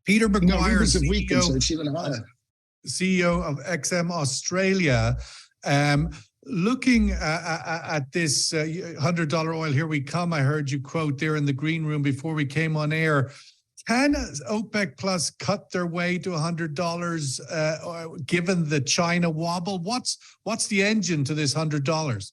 Peter McGuire, recent weekend, so it's even higher. CEO of XM Australia. Looking at this $100 oil, here we come. I heard you quote there in the green room before we came on air. Can OPEC Plus cut their way to $100 given the China wobble? What's the engine to this $100?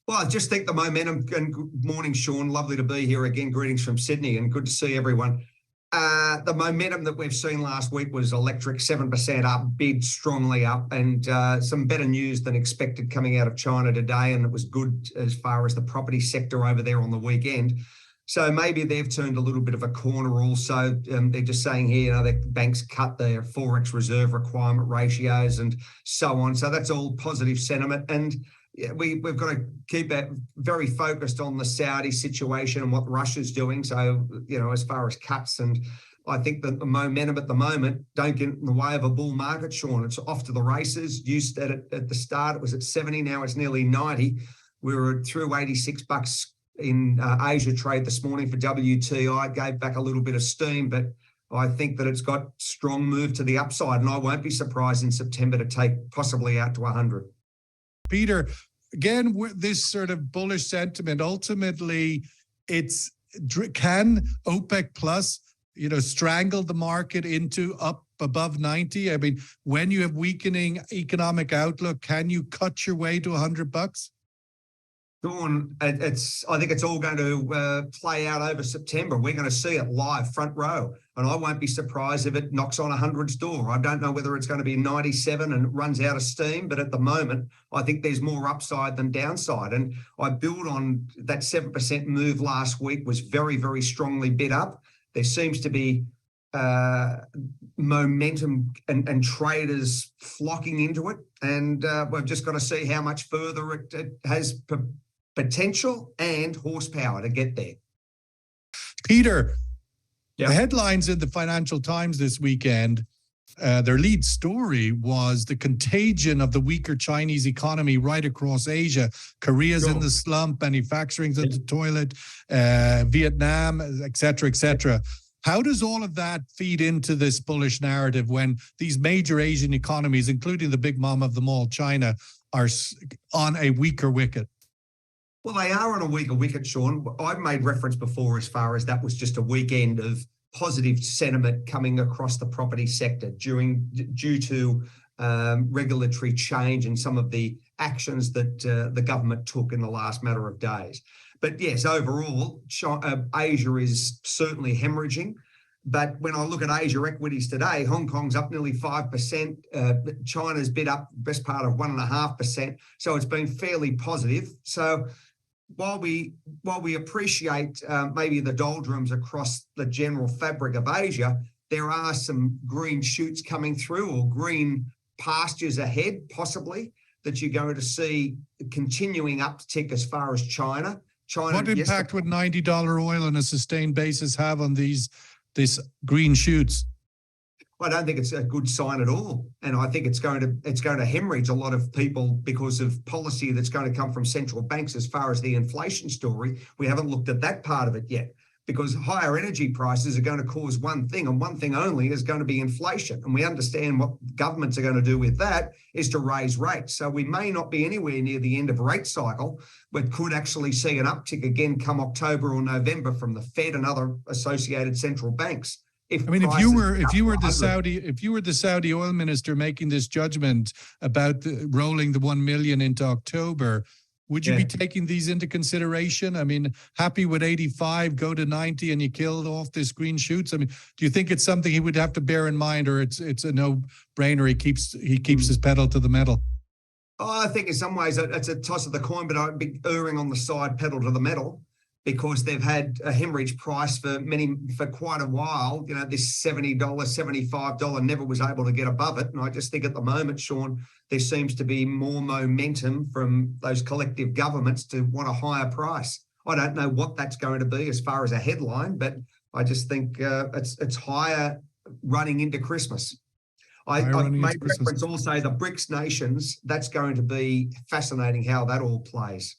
Well, I just think the momentum, and good morning, Sean. Lovely to be here again. Greetings from Sydney and good to see everyone. The momentum that we've seen last week was electric, 7% up, bid strongly up, and some better news than expected coming out of China today, and it was good as far as the property sector over there on the weekend. So maybe they've turned a little bit of a corner also. They're just saying here, the banks cut their Forex reserve requirement ratios and so on. So that's all positive sentiment. And we've got to keep it very focused on the Saudi situation and what Russia's doing. So, as far as cuts, and I think that the momentum at the moment don't get in the way of a bull market, Sean. It's off to the races. You said it at the start, it was at 70, now it's nearly 90. We were through $86 in Asia trade this morning for WTI. It gave back a little bit of steam, but I think that it's got strong move to the upside, and I won't be surprised in September to take possibly out to 100. Peter, again, this sort of bullish sentiment, ultimately, can OPEC Plus, strangle the market into up above 90? I mean, when you have weakening economic outlook, can you cut your way to $100? Dawn, I think it's all going to play out over September. We're going to see it live, front row, and I won't be surprised if it knocks on 100's door. I don't know whether it's going to be 97 and it runs out of steam, but at the moment, I think there's more upside than downside. And I build on that 7% move last week was very, very strongly bid up. There seems to be momentum and traders flocking into it, and we've just got to see how much further it has potential and horsepower to get there. Peter, the headlines in the Financial Times this weekend, their lead story was the contagion of the weaker Chinese economy right across Asia. Korea's in the slump, manufacturing's in the toilet, Vietnam, et cetera, et cetera. How does all of that feed into this bullish narrative when these major Asian economies, including the big mom of them all, China, are on a weaker wicket? Well, they are on a weaker wicket, Sean. I've made reference before as far as that was just a weekend of positive sentiment coming across the property sector due to regulatory change and some of the actions that the government took in the last matter of days. But yes, overall, Asia is certainly hemorrhaging. But when I look at Asia equities today, Hong Kong's up nearly 5%. China's bid up best part of 1.5%. So it's been fairly positive. So while we appreciate maybe the doldrums across the general fabric of Asia, there are some green shoots coming through, or green pastures ahead, possibly, that you're going to see continuing uptick as far as China. What impact would $90 oil on a sustained basis have on these green shoots? I don't think it's a good sign at all, and I think it's going to hemorrhage a lot of people because of policy that's going to come from central banks. As far as the inflation story, we haven't looked at that part of it yet, because higher energy prices are going to cause one thing, and one thing only, is going to be inflation. And we understand what governments are going to do with that is to raise rates. So we may not be anywhere near the end of a rate cycle, but could actually see an uptick again come October or November from the Fed and other associated central banks. If you were the Saudi oil minister making this judgment about rolling the 1 million into October, would you be taking these into consideration? I mean, happy with 85, go to 90, and you killed off this green shoots. I mean, do you think it's something he would have to bear in mind, or it's a no-brainer? He keeps his pedal to the metal. Oh, I think in some ways it's a toss of the coin, but I'd be erring on the side pedal to the metal, because they've had a hemorrhage price for quite a while. This $70, $75 never was able to get above it. And I just think at the moment, Sean, there seems to be more momentum from those collective governments to want a higher price. I don't know what that's going to be as far as a headline, but I just think it's higher running into Christmas. I made reference also the BRICS nations. That's going to be fascinating how that all plays.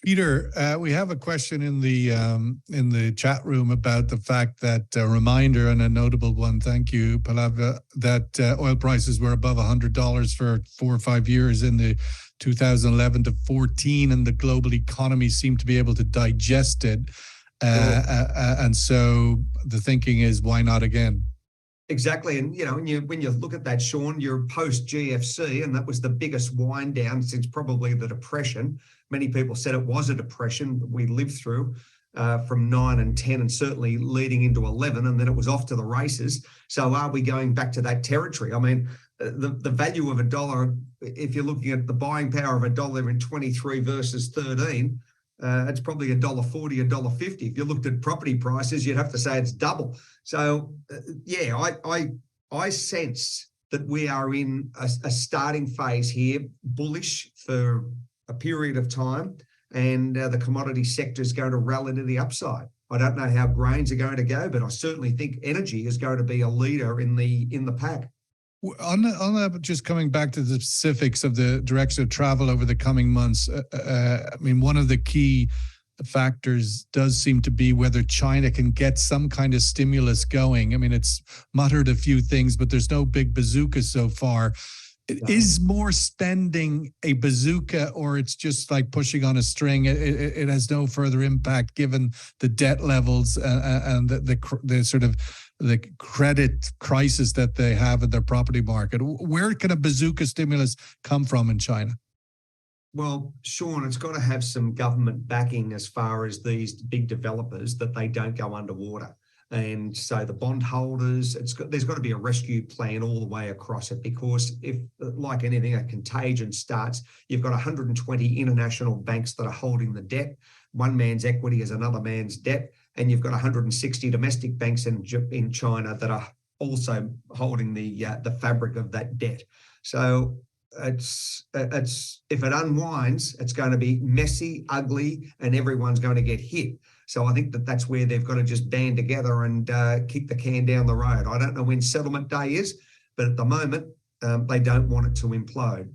Peter, we have a question in the chat room about the fact that a reminder, and a notable one, thank you, Palava, that oil prices were above $100 for 4 or 5 years in the 2011 to 14, and the global economy seemed to be able to digest it. And so the thinking is, why not again? Exactly. And, when you look at that, Sean, you're post GFC, and that was the biggest wind down since probably the Depression. Many people said it was a depression that we lived through from 9 and 10, and certainly leading into 11, and then it was off to the races. So are we going back to that territory? I mean, the value of a dollar, if you're looking at the buying power of a dollar in 23 versus 13, it's probably $1.40, $1.50. If you looked at property prices, you'd have to say it's double. So, I sense that we are in a starting phase here, bullish for a period of time, and the commodity sector is going to rally to the upside. I don't know how grains are going to go, but I certainly think energy is going to be a leader in the pack. On that, just coming back to the specifics of the direction of travel over the coming months, I mean, one of the key factors does seem to be whether China can get some kind of stimulus going. I mean, it's muttered a few things, but there's no big bazooka so far. Is more spending a bazooka, or it's just like pushing on a string? It has no further impact given the debt levels and the sort of the credit crisis that they have in their property market. Where can a bazooka stimulus come from in China? Well, Sean, it's got to have some government backing as far as these big developers, that they don't go underwater. And so the bondholders, there's got to be a rescue plan all the way across it, because if, like anything, a contagion starts, you've got 120 international banks that are holding the debt. One man's equity is another man's debt. And you've got 160 domestic banks in China that are also holding the fabric of that debt. So it's if it unwinds, it's going to be messy, ugly, and everyone's going to get hit. So I think that's where they've got to just band together and kick the can down the road. I don't know when settlement day is, but at the moment, they don't want it to implode.